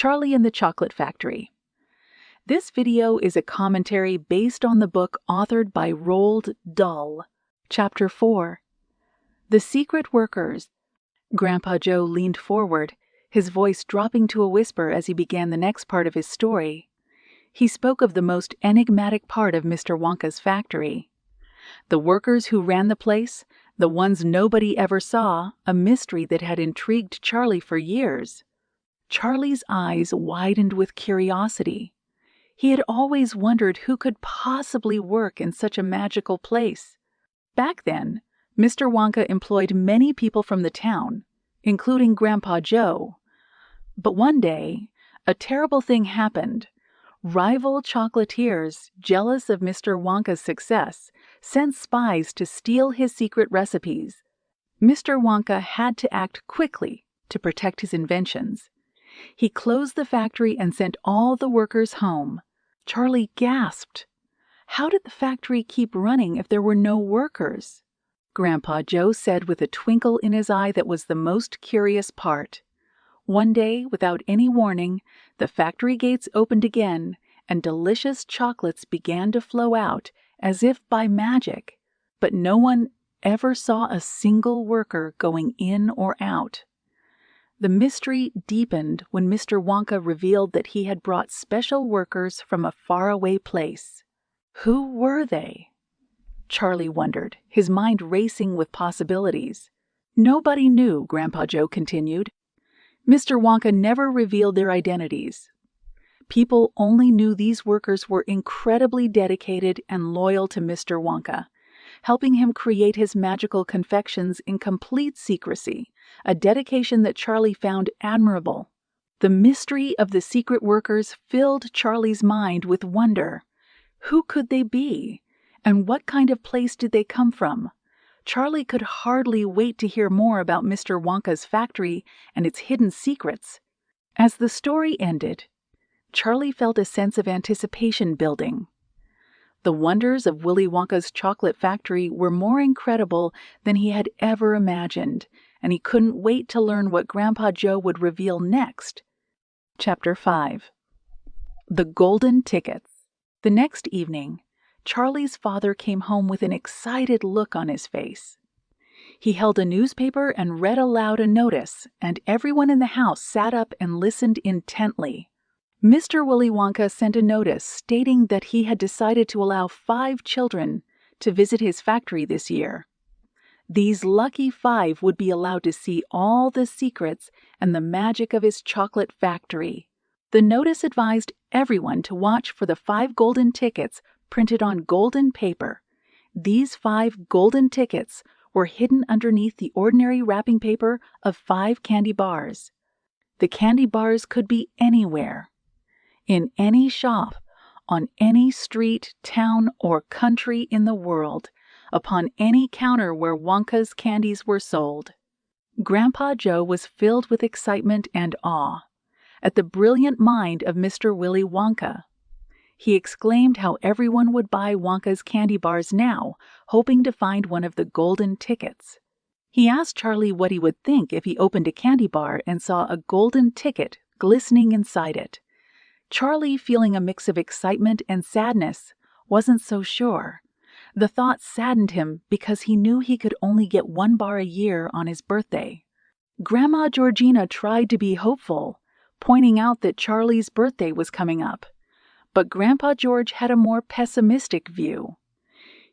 Charlie and the Chocolate Factory. This video is a commentary based on the book authored by Roald Dahl. Chapter 4. The Secret Workers. Grandpa Joe leaned forward, his voice dropping to a whisper as he began the next part of his story. He spoke of the most enigmatic part of Mr. Wonka's factory. The workers who ran the place, the ones nobody ever saw, a mystery that had intrigued Charlie for years. Charlie's eyes widened with curiosity. He had always wondered who could possibly work in such a magical place. Back then, Mr. Wonka employed many people from the town, including Grandpa Joe. But one day, a terrible thing happened. Rival chocolatiers, jealous of Mr. Wonka's success, sent spies to steal his secret recipes. Mr. Wonka had to act quickly to protect his inventions. He closed the factory and sent all the workers home. Charlie gasped. How did the factory keep running if there were no workers? Grandpa Joe said with a twinkle in his eye that was the most curious part. One day, without any warning, the factory gates opened again, and delicious chocolates began to flow out as if by magic, but no one ever saw a single worker going in or out. The mystery deepened when Mr. Wonka revealed that he had brought special workers from a faraway place. Who were they? Charlie wondered, his mind racing with possibilities. Nobody knew, Grandpa Joe continued. Mr. Wonka never revealed their identities. People only knew these workers were incredibly dedicated and loyal to Mr. Wonka, helping him create his magical confections in complete secrecy, a dedication that Charlie found admirable. The mystery of the secret workers filled Charlie's mind with wonder. Who could they be? And what kind of place did they come from? Charlie could hardly wait to hear more about Mr. Wonka's factory and its hidden secrets. As the story ended, Charlie felt a sense of anticipation building. The wonders of Willy Wonka's chocolate factory were more incredible than he had ever imagined, and he couldn't wait to learn what Grandpa Joe would reveal next. Chapter 5. The Golden Tickets. The next evening, Charlie's father came home with an excited look on his face. He held a newspaper and read aloud a notice, and everyone in the house sat up and listened intently. Mr. Willy Wonka sent a notice stating that he had decided to allow 5 children to visit his factory this year. These lucky 5 would be allowed to see all the secrets and the magic of his chocolate factory. The notice advised everyone to watch for the 5 golden tickets printed on golden paper. These 5 golden tickets were hidden underneath the ordinary wrapping paper of 5 candy bars. The candy bars could be anywhere. In any shop, on any street, town, or country in the world, upon any counter where Wonka's candies were sold. Grandpa Joe was filled with excitement and awe at the brilliant mind of Mr. Willy Wonka. He exclaimed how everyone would buy Wonka's candy bars now, hoping to find one of the golden tickets. He asked Charlie what he would think if he opened a candy bar and saw a golden ticket glistening inside it. Charlie, feeling a mix of excitement and sadness, wasn't so sure. The thought saddened him because he knew he could only get 1 bar a year on his birthday. Grandma Georgina tried to be hopeful, pointing out that Charlie's birthday was coming up. But Grandpa George had a more pessimistic view.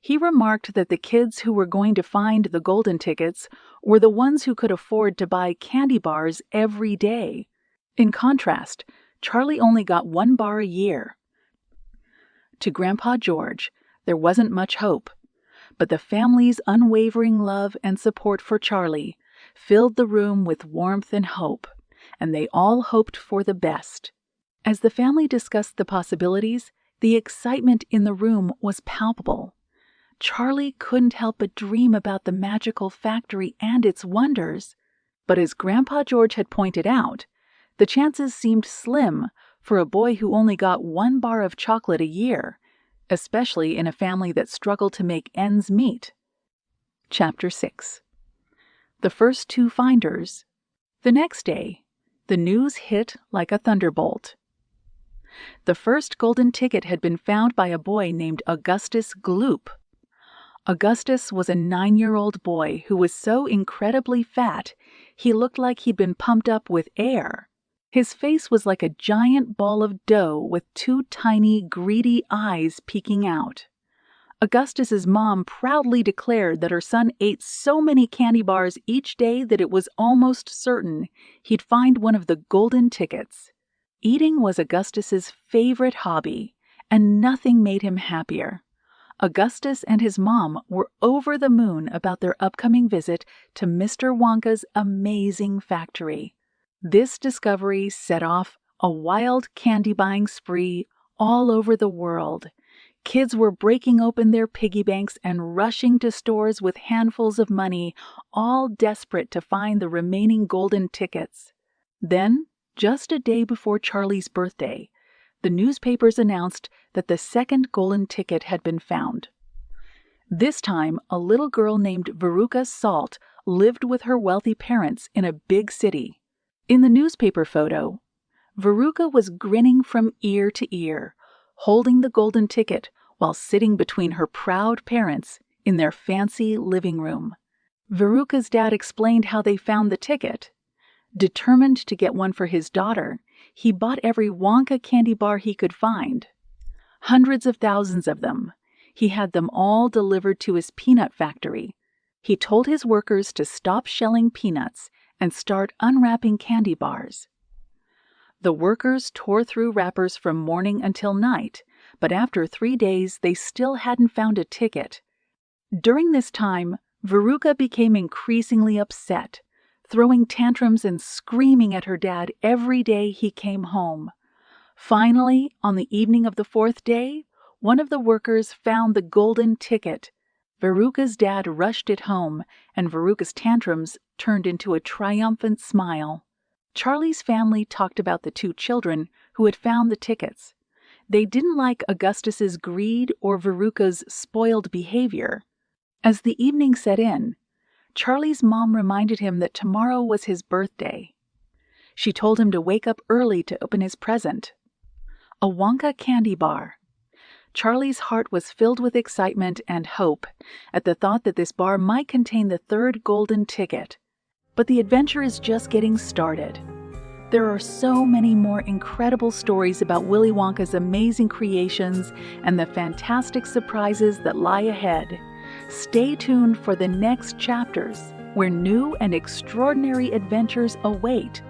He remarked that the kids who were going to find the golden tickets were the ones who could afford to buy candy bars every day. In contrast, Charlie only got 1 bar a year. To Grandpa George, there wasn't much hope, but the family's unwavering love and support for Charlie filled the room with warmth and hope, and they all hoped for the best. As the family discussed the possibilities, the excitement in the room was palpable. Charlie couldn't help but dream about the magical factory and its wonders. But as Grandpa George had pointed out, the chances seemed slim for a boy who only got 1 bar of chocolate a year, especially in a family that struggled to make ends meet. Chapter 6. The First 2 Finders. The next day, The news hit like a thunderbolt. The first golden ticket had been found by a boy named Augustus Gloop. Augustus was a 9-year-old boy who was so incredibly fat, he looked like he'd been pumped up with air. His face was like a giant ball of dough with 2 tiny, greedy eyes peeking out. Augustus's mom proudly declared that her son ate so many candy bars each day that it was almost certain he'd find one of the golden tickets. Eating was Augustus's favorite hobby, and nothing made him happier. Augustus and his mom were over the moon about their upcoming visit to Mr. Wonka's amazing factory. This discovery set off a wild candy-buying spree all over the world. Kids were breaking open their piggy banks and rushing to stores with handfuls of money, all desperate to find the remaining golden tickets. Then, just a day before Charlie's birthday, the newspapers announced that the second golden ticket had been found. This time, a little girl named Veruca Salt lived with her wealthy parents in a big city. In the newspaper photo, Veruca was grinning from ear to ear, holding the golden ticket while sitting between her proud parents in their fancy living room. Veruca's dad explained how they found the ticket. Determined to get one for his daughter, he bought every Wonka candy bar he could find. Hundreds of thousands of them. He had them all delivered to his peanut factory. He told his workers to stop shelling peanuts and start unwrapping candy bars. The workers tore through wrappers from morning until night, but after 3 days they still hadn't found a ticket. During this time, Veruca became increasingly upset, throwing tantrums and screaming at her dad every day he came home. Finally, on the evening of the 4th day, one of the workers found the golden ticket. Veruca's dad rushed it home, and Veruca's tantrums turned into a triumphant smile. Charlie's family talked about the 2 children who had found the tickets. They didn't like Augustus's greed or Veruca's spoiled behavior. As the evening set in, Charlie's mom reminded him that tomorrow was his birthday. She told him to wake up early to open his present, a Wonka candy bar. Charlie's heart was filled with excitement and hope at the thought that this bar might contain the 3rd golden ticket. But the adventure is just getting started. There are so many more incredible stories about Willy Wonka's amazing creations and the fantastic surprises that lie ahead. Stay tuned for the next chapters, where new and extraordinary adventures await.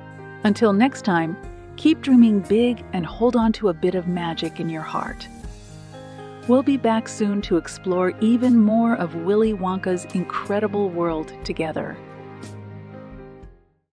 Until next time, keep dreaming big and hold on to a bit of magic in your heart. We'll be back soon to explore even more of Willy Wonka's incredible world together.